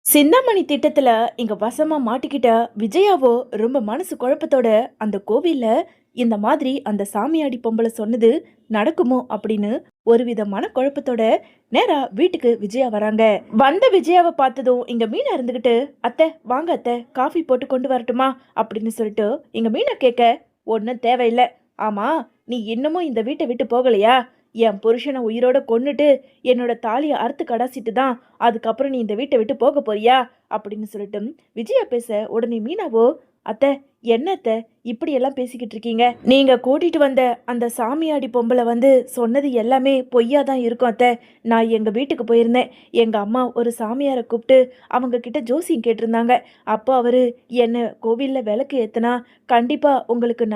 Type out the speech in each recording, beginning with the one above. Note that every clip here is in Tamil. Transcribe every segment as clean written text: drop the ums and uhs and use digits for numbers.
சிந்தாமணி திட்டத்துல இங்க வசமா மாட்டிக்கிட்ட விஜயாவோ ரொம்ப மனசு குழப்பத்தோட அந்த கோவில்ல இந்த மாதிரி அந்த சாமியாடி பொம்பளை சொன்னது நடக்குமோ அப்படின்னு ஒருவித மனக்குழப்பத்தோட நேரா வீட்டுக்கு விஜயா வராங்க. வந்த விஜயாவை பார்த்ததும் இங்க மீனா இருந்துகிட்டு, அத்தை வாங்க அத்தை, காஃபி போட்டு கொண்டு வரட்டுமா அப்படின்னு சொல்லிட்டு இங்க மீனா கேட்க, ஒன்றும் தேவையில்லை. ஆமா, நீ இன்னமும் இந்த வீட்டை விட்டு போகலையா? என் புருஷனை உயிரோட கொன்னுட்டு என்னோட தாலியை அறுத்து கடாசிட்டு தான் அதுக்கப்புறம் நீ இந்த வீட்டை விட்டு போக போறியா அப்படின்னு சொல்லிட்டு விஜயா பேச, உடனே மீனாவோ, அத்தை என்ன அத்தை இப்படி எல்லாம் பேசிக்கிட்டு இருக்கீங்க? நீங்க கூட்டிட்டு வந்த அந்த சாமியாடி பொம்பளை வந்து சொன்னது எல்லாமே பொய்யா தான் இருக்கும் அத்தை. நான் எங்க வீட்டுக்கு போயிருந்தேன். எங்க அம்மா ஒரு சாமியாரை கூப்பிட்டு அவங்க கிட்ட ஜோசியம் கேட்டிருந்தாங்க. அப்போ அவரு என்ன கோவில்ல விளக்கு ஏத்துனா கண்டிப்பா உங்களுக்கு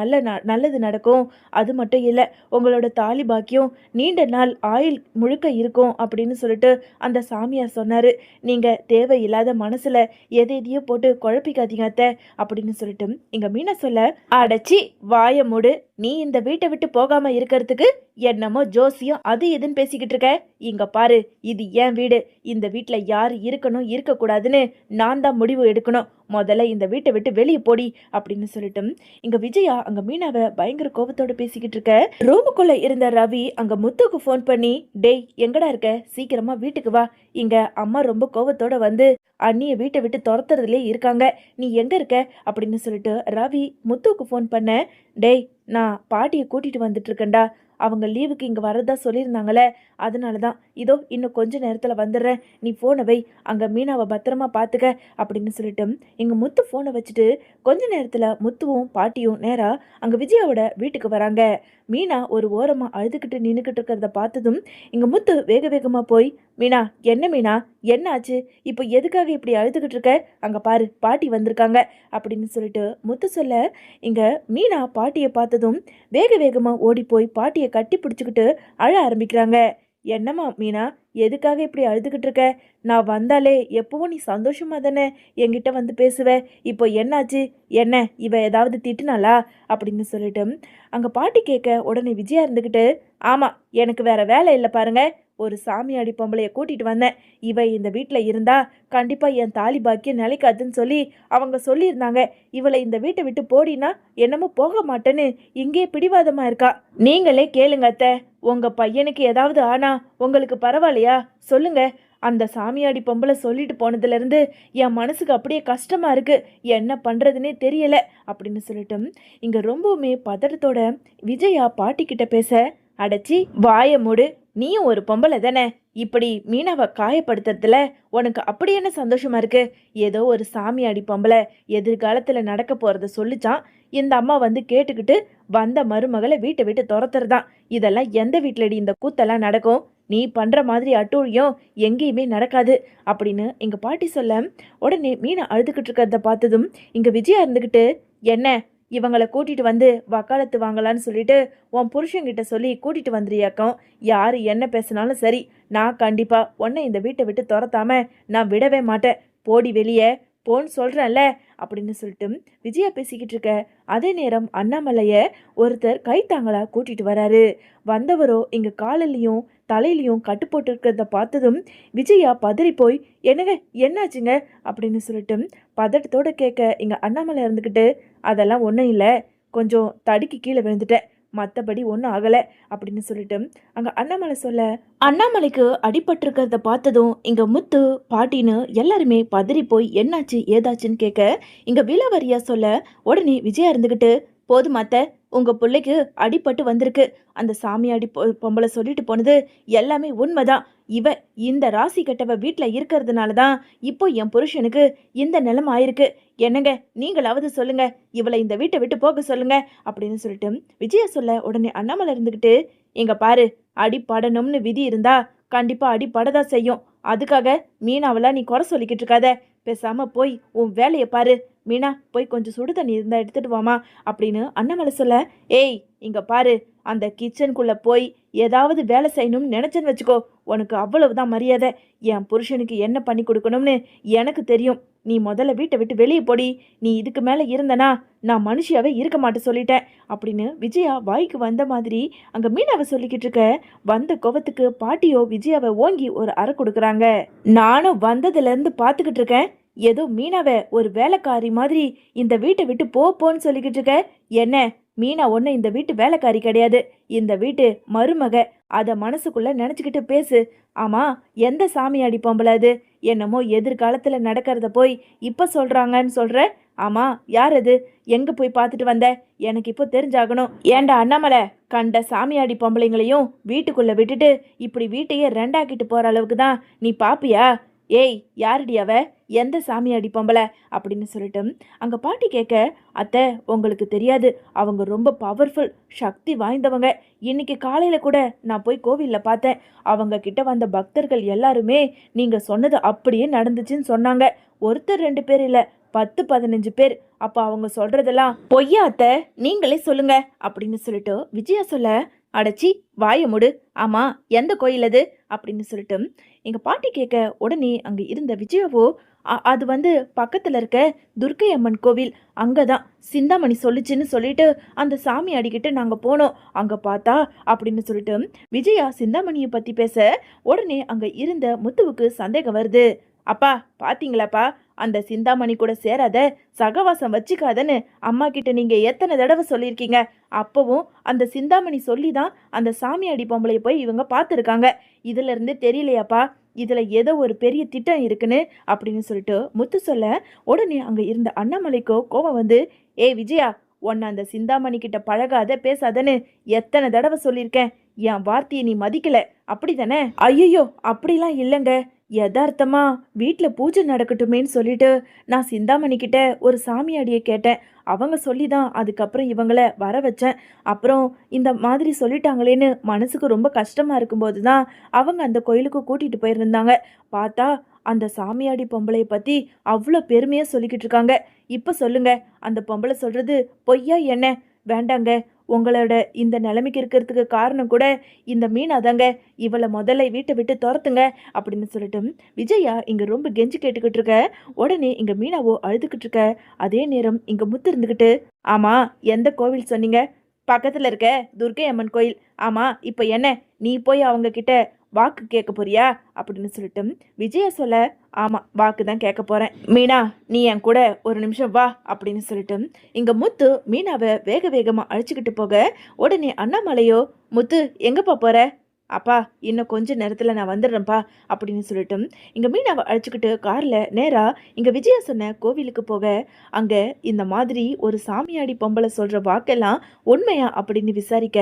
நல்லது நடக்கும். அது மட்டும் இல்லை, உங்களோட தாலி பாக்கியம் நீண்ட நாள் ஆயுள் முழுக்க இருக்கும் அப்படின்னு சொல்லிட்டு அந்த சாமியார் சொன்னாரு. நீங்க தேவையில்லாத மனசுல எதையோ போட்டு குழப்பிக்காதீங்க அத்தை அப்படின்னு சொல்லிட்டு இங்க மீனா சொல்ல, அடச்சி வாய மூடு. நீ இந்த வீட்டை விட்டு போகாம இருக்கிறதுக்கு என்னமோ ஜோசியம் அது எதுன்னு பேசிக்கிட்டு இருக்க. இங்க பாரு, இது என் வீடு. இந்த வீட்டுல யாரு இருக்கணும் இருக்க கூடாதுன்னு நான் தான் முடிவு எடுக்கணும். முதல்ல இந்த வீட்டை விட்டு வெளியே போடி அப்படின்னு சொல்லிட்டு இங்க விஜயா அங்க மீனாவை பயங்கர கோபத்தோட பேசிக்கிட்டு இருக்க. ரூமுக்குள்ள இருந்த ரவி அங்க முத்துக்கு ஃபோன் பண்ணி, டேய் எங்கடா இருக்க, சீக்கிரமா வீட்டுக்கு வா. இங்க அம்மா ரொம்ப கோபத்தோட வந்து அண்ணிய வீட்டை விட்டு துரத்துறதுலே இருக்காங்க. நீ எங்க இருக்க அப்படின்னு சொல்லிட்டு ரவி முத்துவுக்கு ஃபோன் பண்ண, டேய் நான் பாட்டியை கூட்டிட்டு வந்துட்டு இருக்கேன்டா. அவங்க லீவுக்கு இங்கே வரதா சொல்லியிருந்தாங்களே, அதனால தான் இதோ இன்னும் கொஞ்ச நேரத்தில் வந்துடுறேன். நீ ஃபோனை வை, அங்கே மீனாவை பத்திரமா பார்த்துக்க அப்படின்னு சொல்லிட்டு எங்கள் முத்து ஃபோனை வச்சுட்டு கொஞ்ச நேரத்தில் முத்துவும் பாட்டியும் நேராக அங்கே விஜயாவோட வீட்டுக்கு வராங்க. மீனா ஒரு ஓரமாக அழுதுகிட்டு நின்றுக்கிட்டு இருக்கிறத பார்த்ததும் இங்கே முத்து வேக வேகமாக போய், மீனா என்ன மீனா, என்ன ஆச்சு? இப்போ எதுக்காக இப்படி அழுதுகிட்டு இருக்க? அங்கே பாரு பாட்டி வந்திருக்காங்க அப்படின்னு சொல்லிட்டு முத்து சொல்ல, இங்கே மீனா பாட்டியை பார்த்ததும் வேக வேகமாக ஓடி போய் பாட்டியை கட்டி பிடிச்சிக்கிட்டு அழ ஆரம்பிக்கிறாங்க. என்னம்மா மீனா, எதுக்காக இப்படி அழுதுகிட்டு இருக்க? நான் வந்தாலே எப்பவும் நீ சந்தோஷமா தானே என்கிட்ட வந்து பேசுவ. இப்போ என்னாச்சு? என்ன இவ ஏதாவது திட்டுனாளா அப்படின்னு சொல்லிட்டு அங்கே பாட்டி கேட்க, உடனே விஜயா இருந்துக்கிட்டு, ஆமாம் எனக்கு வேற வேலை இல்லை பாருங்க. ஒரு சாமியாடி பொம்பளைய கூட்டிட்டு வந்தேன். இவ இந்த வீட்டில் இருந்தா கண்டிப்பா என் தாலி பாக்கியம் நிலைக்காதுன்னு சொல்லி அவங்க சொல்லியிருந்தாங்க. இவளை இந்த வீட்டை விட்டு போடினா என்னமோ போக மாட்டேன்னு இங்கே பிடிவாதமா இருக்கா. நீங்களே கேளுங்க அத்தை, உங்க பையனுக்கு ஏதாவது ஆனா உங்களுக்கு பரவாயில்லையா சொல்லுங்க. அந்த சாமியாடி பொம்பளை சொல்லிட்டு போனதுலேருந்து என் மனசுக்கு அப்படியே கஷ்டமா இருக்கு. என்ன பண்றதுன்னே தெரியல அப்படின்னு சொல்லிட்டு இங்க ரொம்பவுமே பதட்டத்தோட விஜயா பாட்டி கிட்ட பேச, அடைச்சி வாய மூடு, நீயும் ஒரு பொம்பளை தானே. இப்படி மீனாவை காயப்படுத்துறதுல உனக்கு அப்படி என்ன சந்தோஷமா இருக்கு? ஏதோ ஒரு சாமியாடி பொம்பளை எதிர்காலத்துல நடக்க போறத சொல்லிச்சான். இந்த அம்மா வந்து கேட்டுக்கிட்டு வந்த மருமகளை வீட்டை விட்டு துரத்துறதான். இதெல்லாம் எந்த வீட்டிலடி இந்த கூத்தெல்லாம் நடக்கும்? நீ பண்ற மாதிரி அட்டூழியம் எங்கேயுமே நடக்காது அப்படின்னு எங்க பாட்டி சொல்ல, உடனே மீனா அழுதுகிட்டு இருக்கிறத பார்த்ததும் இங்க விஜயா இருந்துகிட்டு, என்ன இவங்களை கூட்டிட்டு வந்து வக்காலத்து வாங்கலான்னு சொல்லிட்டு உன் புருஷங்கிட்ட சொல்லி கூட்டிட்டு வந்துறியாக்கம். யாரு என்ன பேசினாலும் சரி, நான் கண்டிப்பா உன்னை இந்த வீட்டை விட்டு துரத்தாம நான் விடவே மாட்டேன். போடி வெளியே போன்னு சொல்றேன்ல அப்படின்னு சொல்லிட்டு விஜயா பேசிக்கிட்டு இருக்க. அதே நேரம் அண்ணாமலைய ஒருத்தர் கைத்தாங்களா கூட்டிட்டு வராரு. வந்தவரோ இங்க காலிலையும் தலையிலையும் கட்டு போட்டு இருக்கிறத பார்த்ததும் விஜயா பதறி போய், என்னங்க என்னாச்சுங்க அப்படின்னு சொல்லிட்டு பதட்டத்தோட கேட்க, இங்க அண்ணாமலை இருந்துக்கிட்டு, அதெல்லாம் ஒன்றும் இல்லை, கொஞ்சம் தடுக்கி கீழே விழுந்துட்டேன், மற்றபடி ஒன்றும் ஆகலை அப்படின்னு சொல்லிட்டு அங்கே அண்ணாமலை சொல்ல, அண்ணாமலைக்கு அடிபட்டிருக்கிறத பார்த்ததும் இங்கே முத்து பாட்டின்னு எல்லாருமே பதறி போய் என்னாச்சு ஏதாச்சுன்னு கேட்க, இங்கே விலாவரியா சொல்ல, உடனே விஜயா இருந்துக்கிட்டு, போதும் அத்தை, உங்க பிள்ளைக்கு அடிபட்டு வந்திருக்கு. அந்த சாமியாடி பொம்பளை சொல்லிட்டு போனது எல்லாமே உண்மைதான். இவ இந்த ராசி கட்டவ வீட்டில் இருக்கிறதுனால தான் இப்போ என் புருஷனுக்கு இந்த நிலைமை ஆயிருக்கு. என்னங்க நீங்களாவது சொல்லுங்க, இவளை இந்த வீட்டை விட்டு போக சொல்லுங்க அப்படின்னு சொல்லிட்டு விஜயா சொல்ல, உடனே அண்ணாமலை இருந்துக்கிட்டு, இங்க பாரு, அடிப்படணும்னு விதி இருந்தா கண்டிப்பா அடிப்படதான் செய்யும். அதுக்காக மீனாவெல்லாம் நீ குறை சொல்லிக்கிட்டு இருக்காத. பேசாம போய் உன் வேலையை பாரு. மீனா போய் கொஞ்சம் சுடு தண்ணி இருந்தா எடுத்துட்டு வாமா அப்படின்னு அண்ணாமலை சொல்ல, ஏய் இங்க பாரு, அந்த கிச்சனுக்குள்ள போய் ஏதாவது வேலை செய்யணும்னு நினைச்சேன்னு வச்சுக்கோ, உனக்கு அவ்வளவுதான் மரியாதை. என் புருஷனுக்கு என்ன பண்ணி கொடுக்கணும்னு எனக்கு தெரியும். நீ முதல்ல வீட்டை விட்டு வெளியே போடி. நீ இதுக்கு மேல இருந்தனா நான் மனுஷியாவே இருக்க மாட்டேன் சொல்லிட்டேன் அப்படின்னு விஜயா வாய்க்கு வந்த மாதிரி அங்க மீனாவை சொல்லிக்கிட்டு இருக்க. வந்த கோவத்துக்கு பாட்டியோ விஜயாவை ஓங்கி ஒரு அறை கொடுக்குறாங்க. நானும் வந்ததுல இருந்து பாத்துக்கிட்டு இருக்கேன். ஏதோ மீனாவை ஒரு வேலைக்காரி மாதிரி இந்த வீட்டை விட்டு போன்னு சொல்லிக்கிட்டு இருக்க. என்ன, மீனா ஒன்று இந்த வீட்டு வேலைக்காரி கிடையாது, இந்த வீட்டு மருமக. அதை மனசுக்குள்ள நினச்சிக்கிட்டு பேசு. ஆமாம், எந்த சாமியாடி பொம்பளை அது? என்னமோ எதிர்காலத்தில் நடக்கிறத போய் இப்போ சொல்கிறாங்கன்னு சொல்கிற. ஆமாம், யார் அது? எங்கே போய் பார்த்துட்டு வந்த? எனக்கு இப்போ தெரிஞ்சாகணும். ஏண்டா அண்ணாமலை, கண்ட சாமியாடி பொம்பளைங்களையும் வீட்டுக்குள்ளே விட்டுட்டு இப்படி வீட்டையே ரெண்டாக்கிட்டு போகிற அளவுக்கு தான் நீ பாப்பியா? ஏய், யாருடி அவ? எந்த சாமியாடி பொம்பளை அப்படின்னு சொல்லிட்டு அங்கே பாட்டி கேட்க, அத்தை உங்களுக்கு தெரியாது, அவங்க ரொம்ப பவர்ஃபுல், சக்தி வாய்ந்தவங்க. இன்னைக்கு காலையில் கூட நான் போய் கோவிலில் பார்த்தேன். அவங்க கிட்ட வந்த பக்தர்கள் எல்லாருமே நீங்கள் சொன்னது அப்படியே நடந்துச்சுன்னு சொன்னாங்க. ஒருத்தர் 2 பேர் இல்லை, 10-15 பேர். அப்போ அவங்க சொல்றதெல்லாம் பொய்யா அத்தை? நீங்களே சொல்லுங்க அப்படின்னு சொல்லிட்டு விஜயா சொல்ல, அடைச்சி வாய முடு. ஆமா, எந்த கோயில் அது அப்படின்னு சொல்லிட்டு எங்க பாட்டி கேட்க, உடனே அங்க இருந்த விஜயாவோ, அது வந்து பக்கத்துல இருக்க துர்க்கை அம்மன் கோவில், அங்கதான் சிந்தாமணி சொல்லிச்சுன்னு சொல்லிட்டு அந்த சாமி அடிக்கிட்டு நாங்க போனோம். அங்க பார்த்தா அப்படின்னு சொல்லிட்டு விஜயா சிந்தாமணியை பத்தி பேச, உடனே அங்க இருந்த முத்துவுக்கு சந்தேகம் வருது. அப்பா பாத்தீங்களாப்பா, அந்த சிந்தாமணி கூட சேராத, சகவாசம் வச்சுக்காதன்னு அம்மா கிட்ட நீங்க எத்தனை தடவை சொல்லியிருக்கீங்க. அப்பவும் அந்த சிந்தாமணி சொல்லி தான் அந்த சாமியாடி பொம்பளைய போய் இவங்க பார்த்துருக்காங்க. இதுல இருந்து தெரியலையாப்பா, இதுல ஏதோ ஒரு பெரிய திட்டம் இருக்குன்னு அப்படின்னு சொல்லிட்டு முத்து சொல்ல, உடனே அங்க இருந்த அண்ணாமலைக்கோ கோபம் வந்து, ஏய் விஜயா, உன்னை அந்த சிந்தாமணி கிட்ட பழகாத பேசாதன்னு எத்தனை தடவை சொல்லியிருக்கேன். என் வார்த்தையை நீ மதிக்கல, அப்படிதானே? ஐயோ, அப்படிலாம் இல்லைங்க. யதார்த்தமா வீட்டில் பூஜை நடக்கட்டுமேன்னு சொல்லிட்டு நான் சிந்தாமணி கிட்ட ஒரு சாமியாடியை கேட்டேன். அவங்க சொல்லி தான் அதுக்கப்புறம் இவங்கள வர வச்சேன். அப்புறம் இந்த மாதிரி சொல்லிட்டாங்களேன்னு மனசுக்கு ரொம்ப கஷ்டமாக இருக்கும்போது தான் அவங்க அந்த கோயிலுக்கு கூட்டிகிட்டு போயிருந்தாங்க. பார்த்தா அந்த சாமியாடி பொம்பளையை பற்றி அவ்வளோ பெருமையாக சொல்லிக்கிட்டு இருக்காங்க. இப்போ சொல்லுங்க, அந்த பொம்பளை சொல்கிறது பொய்யா என்ன? வேண்டாங்க, உங்களோட இந்த நிலைமைக்கு இருக்கிறதுக்கு காரணம் கூட இந்த மீனா தாங்க. இவளை முதல்ல வீட்டை விட்டு துரத்துங்க அப்படின்னு சொல்லிட்டு விஜயா இங்க ரொம்ப கெஞ்சி கேட்டுக்கிட்டு இருக்க. உடனே இங்க மீனாவோ அழுதுகிட்டு இருக்க. அதே நேரம் இங்க முத்து இருந்துகிட்டு, ஆமா, எந்த கோவில் சொன்னீங்க? பக்கத்துல இருக்க துர்க்கை அம்மன் கோயில். ஆமா, இப்போ என்ன, நீ போய் அவங்க கிட்ட வாக்கு கேட்க போறியா அப்படின்னு சொல்லிட்டு விஜயா சொல்ல, ஆமா, வாக்கு தான் கேட்க போறேன். மீனா, நீ என் கூட ஒரு நிமிஷம் வா அப்படின்னு சொல்லிட்டு இங்க முத்து மீனாவை வேக வேகமா அழைச்சிக்கிட்டு போக, உடனே அண்ணாமலையோ, முத்து எங்கப்பா போற? அப்பா, இன்னும் கொஞ்ச நேரத்தில் நான் வந்துடுறேன்ப்பா அப்படின்னு சொல்லிட்டு இங்கே மீனாவை அழைச்சிக்கிட்டு காரில் நேராக இங்கே விஜயா சொன்ன கோவிலுக்கு போக, அங்கே இந்த மாதிரி ஒரு சாமியாடி பொம்பளை சொல்கிற வாக்கெல்லாம் உண்மையா அப்படின்னு விசாரிக்க,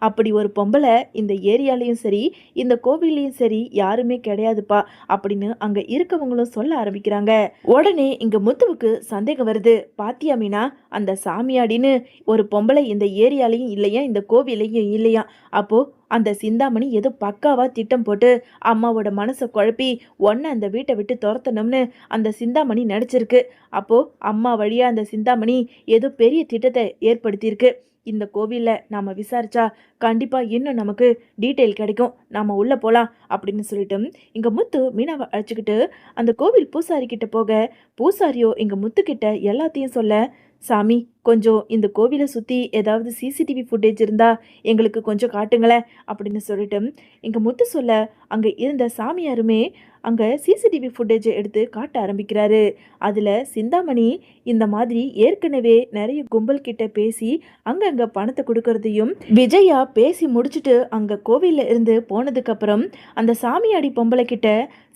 அப்படி ஒரு பொம்பளை இந்த ஏரியாலையும் சரி இந்த கோவில்லையும் சரி யாருமே கிடையாதுப்பா அப்படின்னு அங்கே இருக்கவங்களும் சொல்ல ஆரம்பிக்கிறாங்க. உடனே இங்கே முத்துவுக்கு சந்தேகம் வருது. பாத்தியா மீனா, அந்த சாமியாடின்னு ஒரு பொம்பளை இந்த ஏரியாலையும் இல்லையா இந்த கோவிலையும் இல்லையா? அப்போ அந்த சிந்தாமணி ஏதோ பக்காவா திட்டம் போட்டு அம்மாவோட மனசை குழப்பி ஒன்ன அந்த வீட்டை விட்டு துரத்தணும்னு அந்த சிந்தாமணி நடிச்சிருக்கு. அப்போ அம்மா வழியா அந்த சிந்தாமணி ஏதோ பெரிய திட்டத்தை ஏற்படுத்தியிருக்கு. இந்த கோவிலில் நாம் விசாரிச்சா கண்டிப்பாக இன்னும் நமக்கு டீட்டெயில் கிடைக்கும், நாம் உள்ளே போகலாம் அப்படின்னு சொல்லிட்டு இங்கே முத்து மீனாவை அழைச்சிக்கிட்டு அந்த கோவில் பூசாரி கிட்ட போக, பூசாரியோ இங்கே முத்துக்கிட்ட எல்லாத்தையும் சொல்ல, சாமி, கொஞ்சம் இந்த கோவிலை சுற்றி ஏதாவது சிசிடிவி ஃபுட்டேஜ் இருந்தால் எங்களுக்கு கொஞ்சம் காட்டுங்களேன் அப்படின்னு சொல்லிட்டு இங்கே முத்து சொல்ல, அங்கே இருந்த சாமியாருமே அங்கே சிசிடிவி ஃபுட்டேஜை எடுத்து காட்ட ஆரம்பிக்கிறாரு. அதில் சிந்தாமணி இந்த மாதிரி ஏற்கனவே நிறைய கும்பல் கிட்ட பேசி அங்கங்கே பணத்தை கொடுக்கறதையும், விஜயா பேசி முடிச்சுட்டு அங்கே கோவிலில் இருந்து போனதுக்கப்புறம் அந்த சாமியாடி பொம்பளை கிட்ட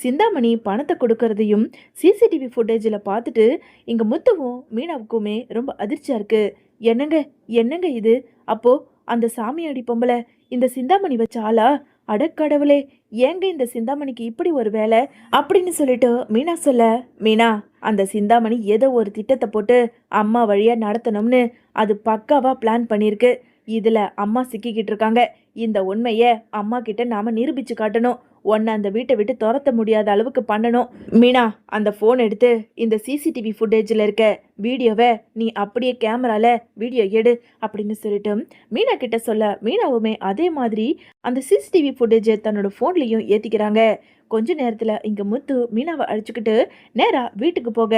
சிந்தாமணி பணத்தை கொடுக்கறதையும் சிசிடிவி ஃபுட்டேஜில் பார்த்துட்டு இங்கே முத்துவும் மீனாவுக்குமே ரொம்ப அதிர்ச்சியாக இருக்கு. என்னங்க என்னங்க இது? அப்போ அந்த சாமியாடி பொம்பளை இந்த சிந்தாமணி வச்ச ஆளா? அடக்கடவுளே, ஏங்க இந்த சிந்தாமணிக்கு இப்படி ஒரு வேலை அப்படின்னு சொல்லிட்டு மீனா சொல்ல, மீனா, அந்த சிந்தாமணி ஏதோ ஒரு திட்டத்தை போட்டு அம்மா வழியா நடத்தணும்னு அது பக்காவா பிளான் பண்ணியிருக்கு. இதுல அம்மா சிக்கிக்கிட்டு இருக்காங்க. இந்த உண்மையை அம்மா கிட்ட நாம நிரூபிச்சு காட்டணும். உன்னை அந்த வீட்டை விட்டு துரத்த முடியாத அளவுக்கு பண்ணணும். மீனா, அந்த ஃபோன் எடுத்து இந்த சிசிடிவி ஃபுட்டேஜில் இருக்க வீடியோவை நீ அப்படியே கேமரால வீடியோ எடு அப்படின்னு சொல்லிட்டு மீனா கிட்ட சொல்ல, மீனாவுமே அதே மாதிரி அந்த சிசிடிவி ஃபுட்டேஜை தன்னோட ஃபோன்லேயும் ஏற்றிக்கிறாங்க. கொஞ்ச நேரத்தில் இங்கே முத்து மீனாவை அழைச்சிக்கிட்டு நேராக வீட்டுக்கு போக,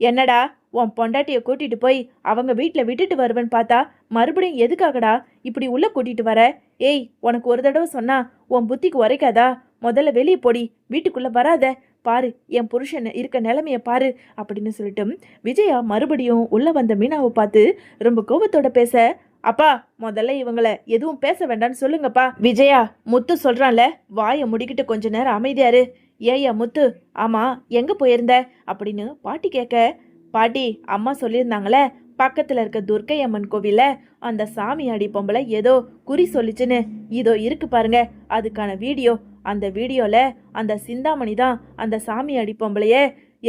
என்னடா உன் பொண்டாட்டியை கூட்டிட்டு போய் அவங்க வீட்டில் விட்டுட்டு வருவேன்னு பார்த்தா மறுபடியும் எதுக்காகடா இப்படி உள்ள கூட்டிட்டு வர? ஏய், உனக்கு ஒரு தடவை சொன்னா உன் புத்திக்கு உரைக்காதா? முதல்ல வெளியே போடி, வீட்டுக்குள்ள வராத. பாரு, என் புருஷன் இருக்க நிலைமைய பாரு அப்படின்னு சொல்லிட்டு விஜயா மறுபடியும் உள்ள வந்த மீனாவை பார்த்து ரொம்ப கோபத்தோட பேச, அப்பா முதல்ல இவங்களை எதுவும் பேச வேண்டாம்னு சொல்லுங்கப்பா. விஜயா, முத்து சொல்றான்ல, வாயை முடிக்கிட்டு கொஞ்ச நேரம் அமைதியாரு. ஏயா முத்து, ஆமா எங்க போயிருந்த அப்படின்னு பாட்டி கேட்க, பாட்டி அம்மா சொல்லியிருந்தாங்களே பக்கத்துல இருக்க துர்க்கை அம்மன் கோவில அந்த சாமியாடி பொம்பளை ஏதோ குறி சொல்லிச்சுன்னு, இதோ இருக்கு பாருங்க அதுக்கான வீடியோ. அந்த வீடியோல அந்த சிந்தாமணி தான் அந்த சாமியாடி பொம்பளைய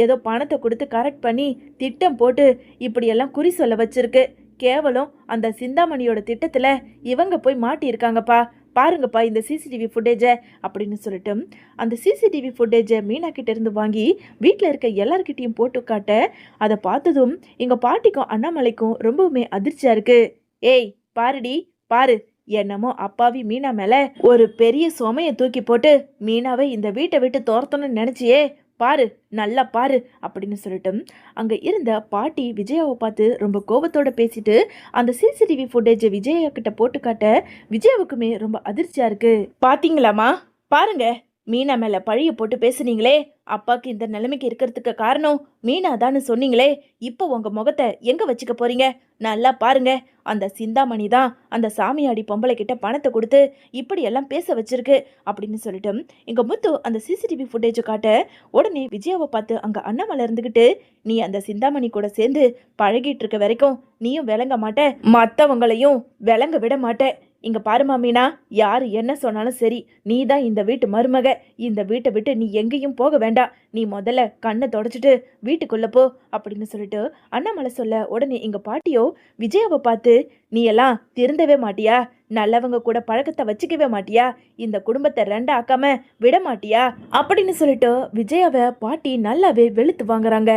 ஏதோ பணத்தை கொடுத்து கரெக்ட் பண்ணி திட்டம் போட்டு இப்படியெல்லாம் குறி சொல்ல வச்சிருக்கு. கேவலம் அந்த சிந்தாமணியோட திட்டத்துல இவங்க போய் மாட்டியிருக்காங்கப்பா. பாருங்கப்பா இந்த சிசிடிவி ஃபுட்டேஜை அப்படின்னு சொல்லிட்டு அந்த சிசிடிவி ஃபுட்டேஜை மீனா கிட்ட இருந்து வாங்கி வீட்டில் இருக்க எல்லார்கிட்டையும் போட்டு காட்ட, அதை பார்த்ததும் எங்கள் பாட்டிக்கும் அண்ணாமலைக்கும் ரொம்பவுமே அதிர்ச்சியாக இருக்கு. ஏய் பாருடி பாரு, என்னமோ அப்பாவி மீனா மேலே ஒரு பெரிய சுமையை தூக்கி போட்டு மீனாவை இந்த வீட்டை விட்டு துரத்தணும்னு நினச்சியே, பாரு நல்லா பாரு அப்படின்னு சொல்லிட்டு அங்கே இருந்த பாட்டி விஜயாவை பார்த்து ரொம்ப கோபத்தோட பேசிட்டு அந்த சிசிடிவி ஃபுட்டேஜை விஜயா கிட்ட போட்டு காட்ட, விஜயாவுக்குமே ரொம்ப அதிர்ச்சியா இருக்கு. பாத்தீங்களாமா, பாருங்க மீனா மேல பழிய போட்டு பேசுனீங்களே, அப்பாக்கு இந்த நிலைமைக்கு இருக்கிறதுக்கு காரணம் மீனா தான்னு சொன்னீங்களே, இப்போ உங்க முகத்தை எங்க வச்சுக்க போறீங்க? நல்லா பாருங்க, அந்த சிந்தாமணி தான் அந்த சாமியாடி பொம்பளை கிட்ட பணத்தை கொடுத்து இப்படி எல்லாம் பேச வச்சிருக்கு அப்படின்னு சொல்லிட்டு இங்க முத்து அந்த சிசிடிவி ஃபுட்டேஜை காட்ட, உடனே விஜயாவை பார்த்து அங்க அண்ணாமலை இருந்துகிட்டு, நீ அந்த சிந்தாமணி கூட சேர்ந்து பழகிட்டு இருக்க வரைக்கும் நீயும் விளங்க மாட்ட, மற்றவங்களையும் விளங்க விட மாட்ட. இங்க பாருமா மீனா, யாரு என்ன சொன்னாலும் சரி, நீ தான் இந்த வீட்டு மருமக. இந்த வீட்டை விட்டு நீ எங்கேயும் போக வேண்டாம். நீ முதல்ல கண்ணை தொடச்சிட்டு வீட்டுக்குள்ள போ அப்படின்னு சொல்லிட்டு அண்ணாமலை சொல்ல, உடனே எங்க பாட்டியோ விஜயாவை பார்த்து, நீ எல்லாம் திருந்தவே மாட்டியா? நல்லவங்க கூட பழக்கத்தை வச்சுக்கவே மாட்டியா? இந்த குடும்பத்தை ரெண்டா ஆக்காம விட மாட்டியா அப்படின்னு சொல்லிட்டு விஜயாவை பாட்டி நல்லாவே வெளுத்து வாங்குறாங்க.